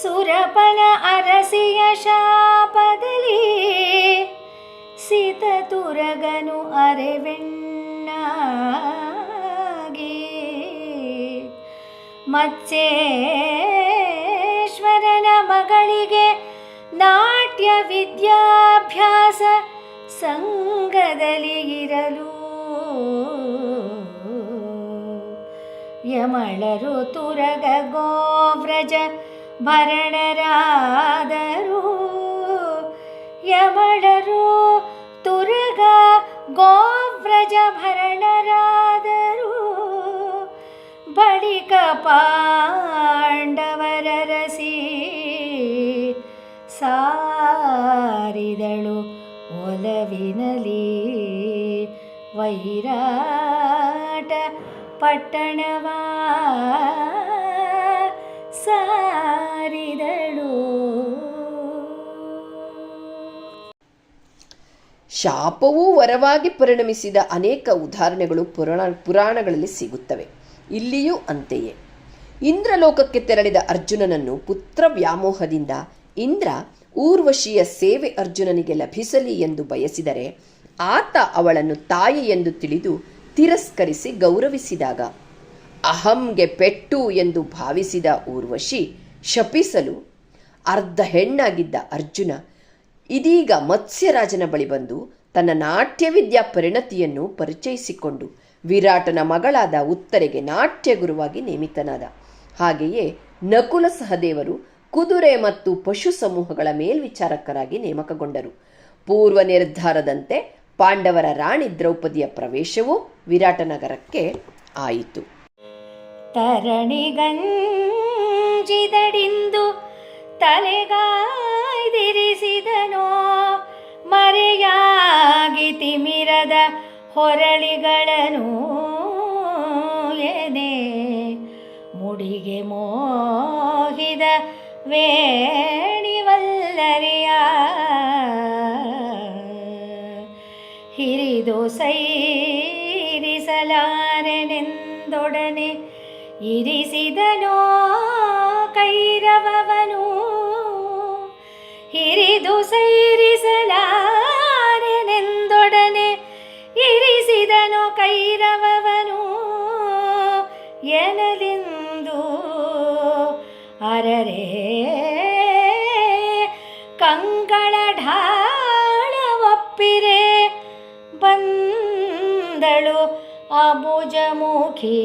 ಸುರಪನ ಅರಸಿಯ ಶಾಪದಲ್ಲಿ ಸಿತತುರಗನು ಅರೆವೆಣ್ಣಾಗಿ ಮಚ್ಚೇಶ್ವರನ ಮಗಳಿಗೆ ನಾಟ್ಯ ವಿದ್ಯಾಭ್ಯಾಸ ಸಂಗದಲ್ಲಿ ಇರಲು ಯಮಳರು ತುರಗ ಗೋವ್ರಜ ಭರಣರಾದರು ಯಮಳರು ತುರಗ ಗೋವ್ರಜ ಭರಣರಾದರು ಬಳಿಕ ಪಾಂಡವರರಸಿ ಸಾರಿದಳು ಒಲವಿನಲಿ ವೈರಾಟ ಪಟ್ಟಣವ ಸಾರಿದಳು. ಶಾಪವೂ ವರವಾಗಿ ಪರಿಣಮಿಸಿದ ಅನೇಕ ಉದಾಹರಣೆಗಳು ಪುರಾಣಗಳಲ್ಲಿ ಸಿಗುತ್ತವೆ. ಇಲ್ಲಿಯೂ ಅಂತೆಯೇ. ಇಂದ್ರಲೋಕಕ್ಕೆ ತೆರಳಿದ ಅರ್ಜುನನನ್ನು ಪುತ್ರ ವ್ಯಾಮೋಹದಿಂದ ಇಂದ್ರ ಊರ್ವಶಿಯ ಸೇವೆ ಅರ್ಜುನನಿಗೆ ಲಭಿಸಲಿ ಎಂದು ಬಯಸಿದರೆ ಆತ ಅವಳನ್ನು ತಾಯಿ ಎಂದು ತಿಳಿದು ತಿರಸ್ಕರಿಸಿ ಗೌರವಿಸಿದಾಗ ಅಹಂಗೆ ಪೆಟ್ಟು ಎಂದು ಭಾವಿಸಿದ ಊರ್ವಶಿ ಶಪಿಸಲು ಅರ್ಧ ಹೆಣ್ಣಾಗಿದ್ದ ಅರ್ಜುನ ಇದೀಗ ಮತ್ಸ್ಯರಾಜನ ಬಳಿ ಬಂದು ತನ್ನ ನಾಟ್ಯವಿದ್ಯಾ ಪರಿಣತಿಯನ್ನು ಪರಿಚಯಿಸಿಕೊಂಡು ವಿರಾಟನ ಮಗಳಾದ ಉತ್ತರೆಗೆ ನಾಟ್ಯ ಗುರುವಾಗಿ ನೇಮಿತನಾದ. ಹಾಗೆಯೇ ನಕುಲ ಸಹದೇವರು ಕುದುರೆ ಮತ್ತು ಪಶು ಸಮೂಹಗಳ ಮೇಲ್ವಿಚಾರಕರಾಗಿ ನೇಮಕಗೊಂಡರು. ಪೂರ್ವ ನಿರ್ಧಾರದಂತೆ ಪಾಂಡವರ ರಾಣಿ ದ್ರೌಪದಿಯ ಪ್ರವೇಶವೂ ವಿರಾಟನಗರಕ್ಕೆ ಆಯಿತು. ತರಣಿಗಂಜಿದಡಿಂದು ತಲೆಗಾಯ್ದಿರಿಸಿದನೋ ಮರೆಯಾಗಿ ತಿಮಿರದ ಹೊರಳಿಗಳನು ಎನೆ ಮುಡಿಗೆ ಮೋಹಿದ ವೇಣಿವಲ್ಲರಿಯ ಹಿರಿದು ಸೈರಿಸಲಾರೆನೆಂದೊಡನೆ ಇರಿಸಿದನೋ ಕೈರವವನು ಹಿರಿದು ಸೈರಿಸಲಾರೆನೆಂದೊಡನೆ ಇರಿಸಿದನೋ ಕೈರವವನು ಎನಲೆಂದು ಅರರೆ ಕಂಗಳ ಢಾಳ ಒಪ್ಪಿರೆ ಬಂದಳು ಅಬುಜಮುಖಿ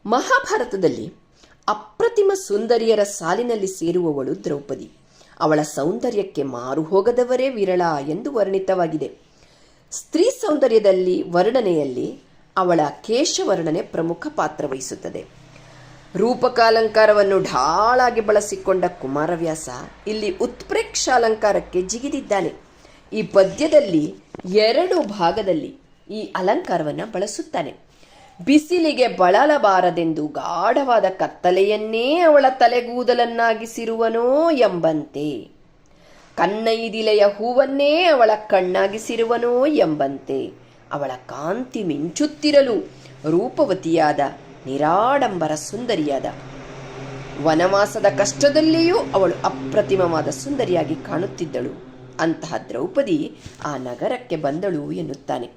ಮಹಾಭಾರತದಲ್ಲಿ ಅಪ್ರತಿಮ ಸುಂದರಿಯರ ಸಾಲಿನಲ್ಲಿ ಸೇರುವವಳು ದ್ರೌಪದಿ. ಅವಳ ಸೌಂದರ್ಯಕ್ಕೆ ಮಾರು ಹೋಗದವರೇ ವಿರಳ ಎಂದು ವರ್ಣಿತವಾಗಿದೆ. ಸ್ತ್ರೀ ಸೌಂದರ್ಯದಲ್ಲಿ ವರ್ಣನೆಯಲ್ಲಿ ಅವಳ ಕೇಶವರ್ಣನೆ ಪ್ರಮುಖ ಪಾತ್ರ ವಹಿಸುತ್ತದೆ. ರೂಪಕಾಲಂಕಾರವನ್ನು ಢಾಳಾಗಿ ಬಳಸಿಕೊಂಡ ಕುಮಾರವ್ಯಾಸ ಇಲ್ಲಿ ಉತ್ಪ್ರೇಕ್ಷಾಲಂಕಾರಕ್ಕೆ ಜಿಗಿದಿದ್ದಾನೆ. ಈ ಪದ್ಯದಲ್ಲಿ 2 ಭಾಗದಲ್ಲಿ ಈ ಅಲಂಕಾರವನ್ನು ಬಳಸುತ್ತಾನೆ. ಬಿಸಿಲಿಗೆ ಬಳಲಬಾರದೆಂದು ಗಾಢವಾದ ಕತ್ತಲೆಯನ್ನೇ ಅವಳ ತಲೆಗೂದಲನ್ನಾಗಿಸಿರುವನೋ ಎಂಬಂತೆ, ಕನ್ನೈದಿಲೆಯ ಹೂವನ್ನೇ ಅವಳ ಕಣ್ಣಾಗಿಸಿರುವನೋ ಎಂಬಂತೆ, ಅವಳ ಕಾಂತಿ ಮಿಂಚುತ್ತಿರಲು ರೂಪವತಿಯಾದ ನಿರಾಡಂಬರ ಸುಂದರಿಯಾದ, ವನವಾಸದ ಕಷ್ಟದಲ್ಲಿಯೂ ಅವಳು ಅಪ್ರತಿಮವಾದ ಸುಂದರಿಯಾಗಿ ಕಾಣುತ್ತಿದ್ದಳು. ಅಂತಹ ದ್ರೌಪದಿ ಆ ನಗರಕ್ಕೆ ಬಂದಳು ಎನ್ನುತ್ತಾನೆ.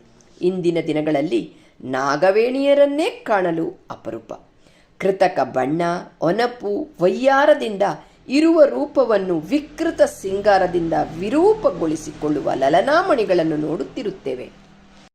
ಇಂದಿನ ದಿನಗಳಲ್ಲಿ ನಾಗವೇಣಿಯರನ್ನೇ ಕಾಣಲು ಅಪರೂಪ. ಕೃತಕ ಬಣ್ಣ, ಒನಪು, ವಯ್ಯಾರದಿಂದ ಇರುವ ರೂಪವನ್ನು ವಿಕೃತ ಸಿಂಗಾರದಿಂದ ವಿರೂಪಗೊಳಿಸಿಕೊಳ್ಳುವ ಲಲನಾಮಣಿಗಳನ್ನು ನೋಡುತ್ತಿರುತ್ತೇವೆ.